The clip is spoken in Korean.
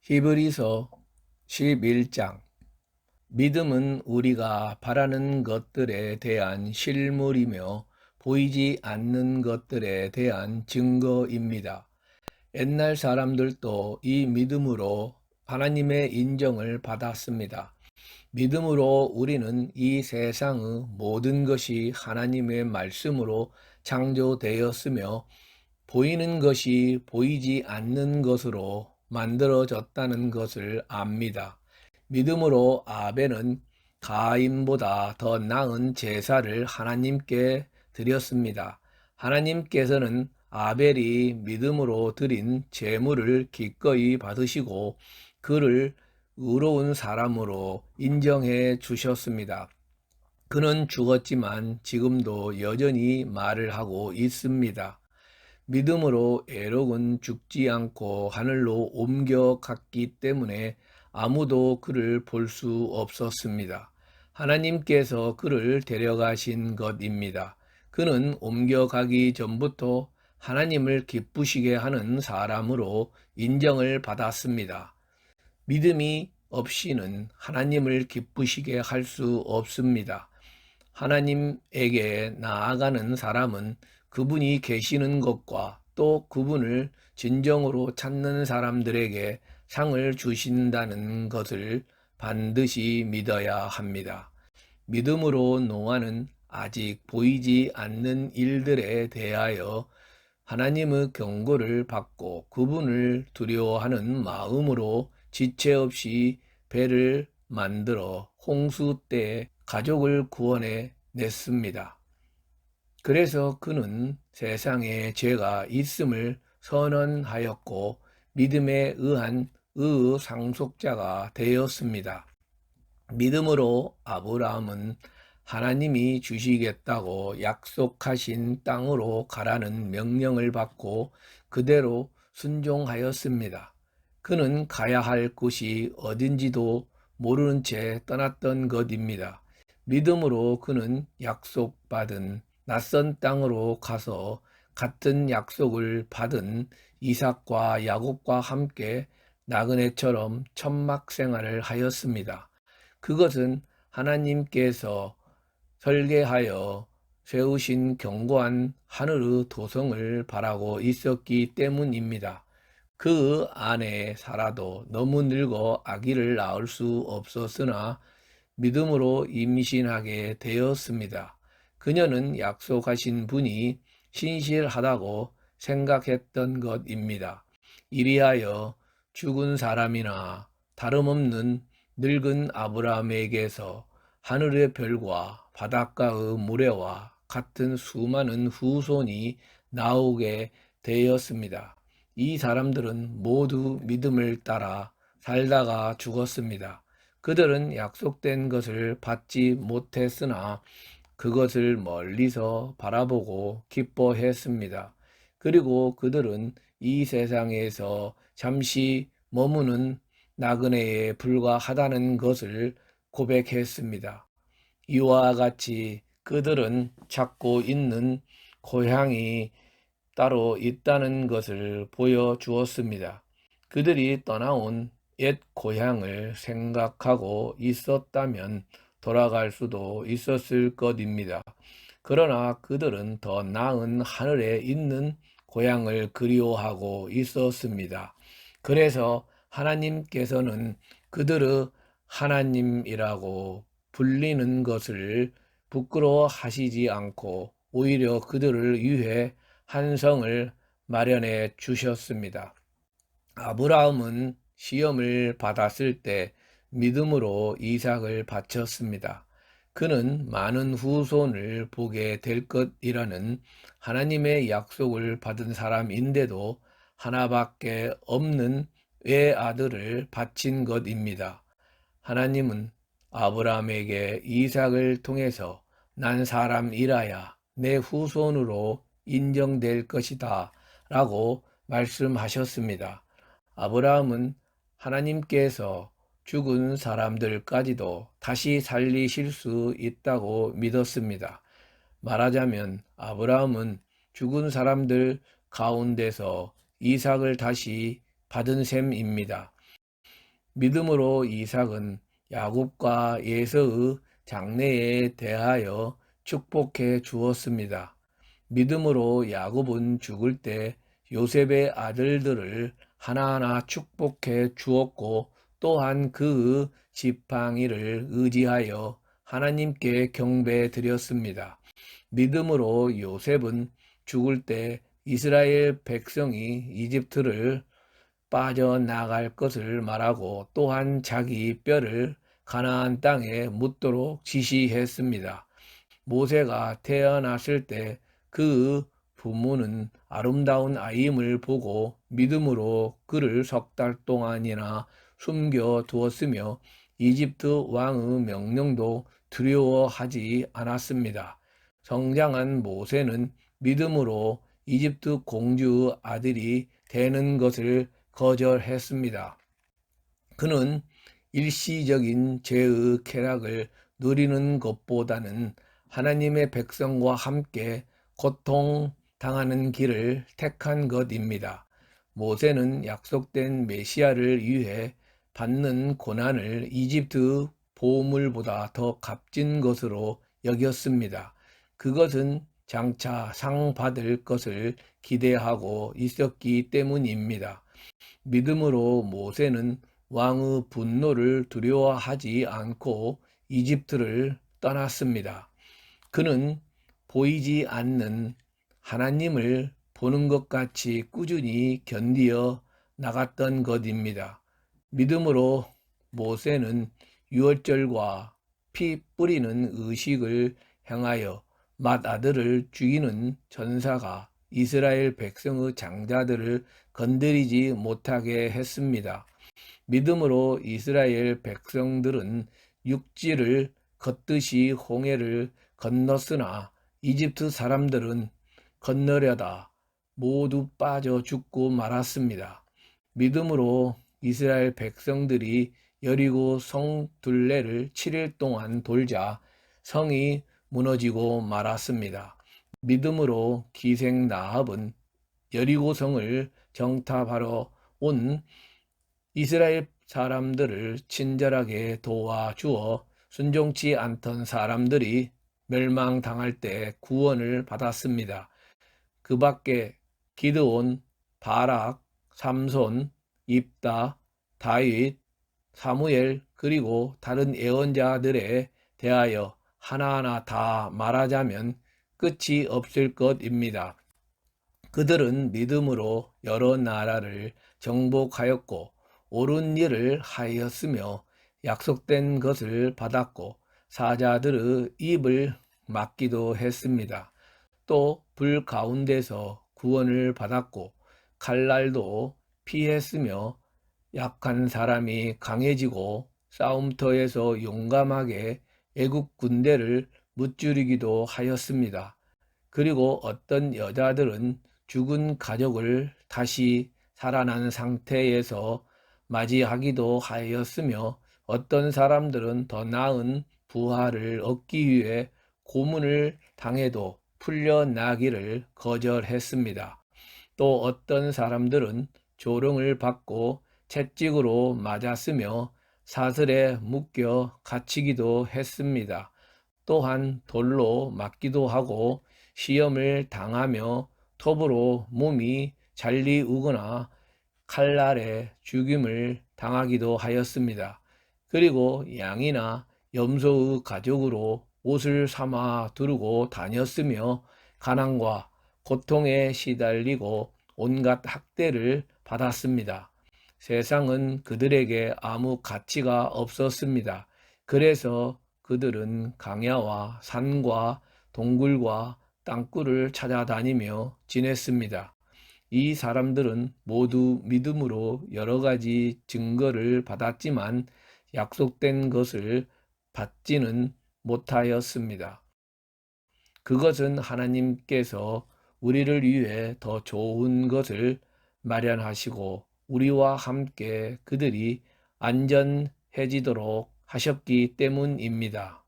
히브리서 11장. 믿음은 우리가 바라는 것들에 대한 실물이며 보이지 않는 것들에 대한 증거입니다. 옛날 사람들도 이 믿음으로 하나님의 인정을 받았습니다. 믿음으로 우리는 이 세상의 모든 것이 하나님의 말씀으로 창조되었으며 보이는 것이 보이지 않는 것으로 만들어졌다는 것을 압니다. 믿음으로 아벨은 가인보다 더 나은 제사를 하나님께 드렸습니다. 하나님께서는 아벨이 믿음으로 드린 제물을 기꺼이 받으시고 그를 의로운 사람으로 인정해 주셨습니다. 그는 죽었지만 지금도 여전히 말을 하고 있습니다. 믿음으로 에녹은 죽지 않고 하늘로 옮겨갔기 때문에 아무도 그를 볼 수 없었습니다. 하나님께서 그를 데려가신 것입니다. 그는 옮겨가기 전부터 하나님을 기쁘시게 하는 사람으로 인정을 받았습니다. 믿음이 없이는 하나님을 기쁘시게 할 수 없습니다. 하나님에게 나아가는 사람은 그분이 계시는 것과 또 그분을 진정으로 찾는 사람들에게 상을 주신다는 것을 반드시 믿어야 합니다. 믿음으로 노아는 아직 보이지 않는 일들에 대하여 하나님의 경고를 받고 그분을 두려워하는 마음으로 지체 없이 배를 만들어 홍수 때 가족을 구원해 냈습니다. 그래서 그는 세상에 죄가 있음을 선언하였고 믿음에 의한 의의 상속자가 되었습니다. 믿음으로 아브라함은 하나님이 주시겠다고 약속하신 땅으로 가라는 명령을 받고 그대로 순종하였습니다. 그는 가야 할 곳이 어딘지도 모르는 채 떠났던 것입니다. 믿음으로 그는 약속받은 낯선 땅으로 가서 같은 약속을 받은 이삭과 야곱과 함께 나그네처럼 천막 생활을 하였습니다. 그것은 하나님께서 설계하여 세우신 견고한 하늘의 도성을 바라고 있었기 때문입니다. 그 안에 살아도 너무 늙어 아기를 낳을 수 없었으나 믿음으로 임신하게 되었습니다. 그녀는 약속하신 분이 신실하다고 생각했던 것입니다. 이리하여 죽은 사람이나 다름없는 늙은 아브라함에게서 하늘의 별과 바닷가의 모래와 같은 수많은 후손이 나오게 되었습니다. 이 사람들은 모두 믿음을 따라 살다가 죽었습니다. 그들은 약속된 것을 받지 못했으나 그것을 멀리서 바라보고 기뻐했습니다. 그리고 그들은 이 세상에서 잠시 머무는 나그네에 불과하다는 것을 고백했습니다. 이와 같이 그들은 찾고 있는 고향이 따로 있다는 것을 보여주었습니다. 그들이 떠나온 옛 고향을 생각하고 있었다면 돌아갈 수도 있었을 것입니다. 그러나 그들은 더 나은 하늘에 있는 고향을 그리워하고 있었습니다. 그래서 하나님께서는 그들의 하나님이라고 불리는 것을 부끄러워하시지 않고 오히려 그들을 위해 한 성을 마련해 주셨습니다. 아브라함은 시험을 받았을 때 믿음으로 이삭을 바쳤습니다. 그는 많은 후손을 보게 될 것이라는 하나님의 약속을 받은 사람인데도 하나밖에 없는 외아들을 바친 것입니다. 하나님은 아브라함에게 이삭을 통해서 난 사람이라야 내 후손으로 인정될 것이다 라고 말씀하셨습니다. 아브라함은 하나님께서 죽은 사람들까지도 다시 살리실 수 있다고 믿었습니다. 말하자면 아브라함은 죽은 사람들 가운데서 이삭을 다시 받은 셈입니다. 믿음으로 이삭은 야곱과 에서의 장래에 대하여 축복해 주었습니다. 믿음으로 야곱은 죽을 때 요셉의 아들들을 하나하나 축복해 주었고 또한 그 지팡이를 의지하여 하나님께 경배 드렸습니다. 믿음으로 요셉은 죽을 때 이스라엘 백성이 이집트를 빠져나갈 것을 말하고 또한 자기 뼈를 가나안 땅에 묻도록 지시했습니다. 모세가 태어났을 때 그 부모는 아름다운 아이임을 보고 믿음으로 그를 3달 동안이나 숨겨 두었으며 이집트 왕의 명령도 두려워하지 않았습니다. 성장한 모세는 믿음으로 이집트 공주 아들이 되는 것을 거절했습니다. 그는 일시적인 죄의 쾌락을 누리는 것보다는 하나님의 백성과 함께 고통당하는 길을 택한 것입니다. 모세는 약속된 메시아를 위해 받는 고난을 이집트 보물보다 더 값진 것으로 여겼습니다. 그것은 장차 상 받을 것을 기대하고 있었기 때문입니다. 믿음으로 모세는 왕의 분노를 두려워하지 않고 이집트를 떠났습니다. 그는 보이지 않는 하나님을 보는 것 같이 꾸준히 견디어 나갔던 것입니다. 믿음으로 모세는 유월절과 피 뿌리는 의식을 행하여 맏아들을 죽이는 전사가 이스라엘 백성의 장자들을 건드리지 못하게 했습니다. 믿음으로 이스라엘 백성들은 육지를 걷듯이 홍해를 건넜으나 이집트 사람들은 건너려다 모두 빠져 죽고 말았습니다. 믿음으로 이스라엘 백성들이 여리고 성 둘레를 7일 동안 돌자 성이 무너지고 말았습니다. 믿음으로 기생 나합은 여리고 성을 정탐하러 온 이스라엘 사람들을 친절하게 도와주어 순종치 않던 사람들이 멸망당할 때 구원을 받았습니다. 그 밖에 기드온, 바락, 삼손, 입다, 다윗, 사무엘 그리고 다른 예언자들에 대하여 하나하나 다 말하자면 끝이 없을 것입니다. 그들은 믿음으로 여러 나라를 정복하였고 옳은 일을 하였으며 약속된 것을 받았고 사자들의 입을 막기도 했습니다. 또 불 가운데서 구원을 받았고 칼날도 피했으며 약한 사람이 강해지고 싸움터에서 용감하게 애국 군대를 무찌르기도 하였습니다. 그리고 어떤 여자들은 죽은 가족을 다시 살아난 상태에서 맞이하기도 하였으며 어떤 사람들은 더 나은 부활을 얻기 위해 고문을 당해도 풀려나기를 거절했습니다. 또 어떤 사람들은 조롱을 받고 채찍으로 맞았으며 사슬에 묶여 갇히기도 했습니다. 또한 돌로 맞기도 하고 시험을 당하며 톱으로 몸이 잘리우거나 칼날에 죽임을 당하기도 하였습니다. 그리고 양이나 염소의 가죽으로 옷을 삼아 두르고 다녔으며 가난과 고통에 시달리고 온갖 학대를 받았습니다. 세상은 그들에게 아무 가치가 없었습니다. 그래서 그들은 강야와 산과 동굴과 땅굴을 찾아다니며 지냈습니다. 이 사람들은 모두 믿음으로 여러 가지 증거를 받았지만 약속된 것을 받지는 못하였습니다. 그것은 하나님께서 우리를 위해 더 좋은 것을 마련하시고 우리와 함께 그들이 안전해지도록 하셨기 때문입니다.